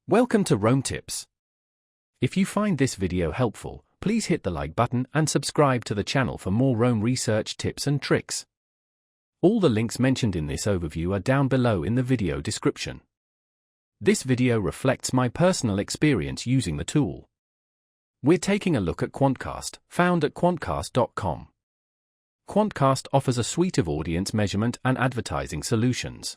Welcome to Rome Tips. If you find this video helpful, please hit the like button and subscribe to the channel for more Rome research tips and tricks. All the links mentioned in this overview are down below in the video description. This video reflects my personal experience using the tool. We're taking a look at Quantcast, found at quantcast.com. Quantcast offers a suite of audience measurement and advertising solutions.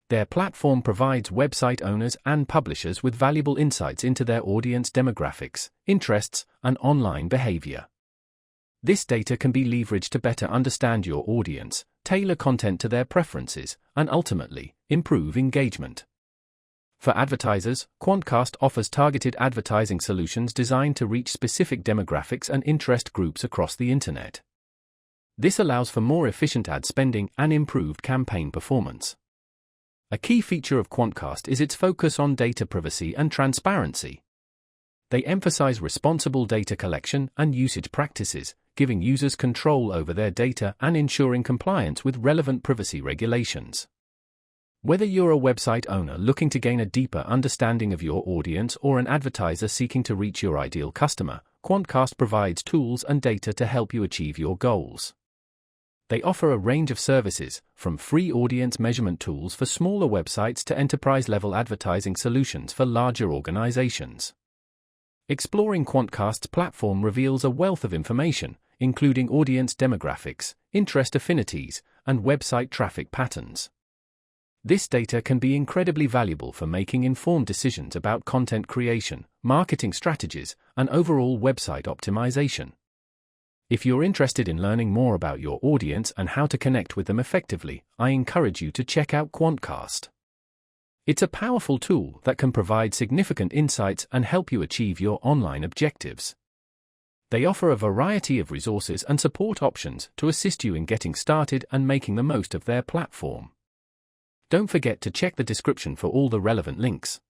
Their platform provides website owners and publishers with valuable insights into their audience demographics, interests, and online behavior. This data can be leveraged to better understand your audience, tailor content to their preferences, and ultimately, improve engagement. For advertisers, Quantcast offers targeted advertising solutions designed to reach specific demographics and interest groups across the internet. This allows for more efficient ad spending and improved campaign performance. A key feature of Quantcast is its focus on data privacy and transparency. They emphasize responsible data collection and usage practices, giving users control over their data and ensuring compliance with relevant privacy regulations. Whether you're a website owner looking to gain a deeper understanding of your audience or an advertiser seeking to reach your ideal customer, Quantcast provides tools and data to help you achieve your goals. They offer a range of services, from free audience measurement tools for smaller websites to enterprise-level advertising solutions for larger organizations. Exploring Quantcast's platform reveals a wealth of information, including audience demographics, interest affinities, and website traffic patterns. This data can be incredibly valuable for making informed decisions about content creation, marketing strategies, and overall website optimization. If you're interested in learning more about your audience and how to connect with them effectively, I encourage you to check out Quantcast. It's a powerful tool that can provide significant insights and help you achieve your online objectives. They offer a variety of resources and support options to assist you in getting started and making the most of their platform. Don't forget to check the description for all the relevant links.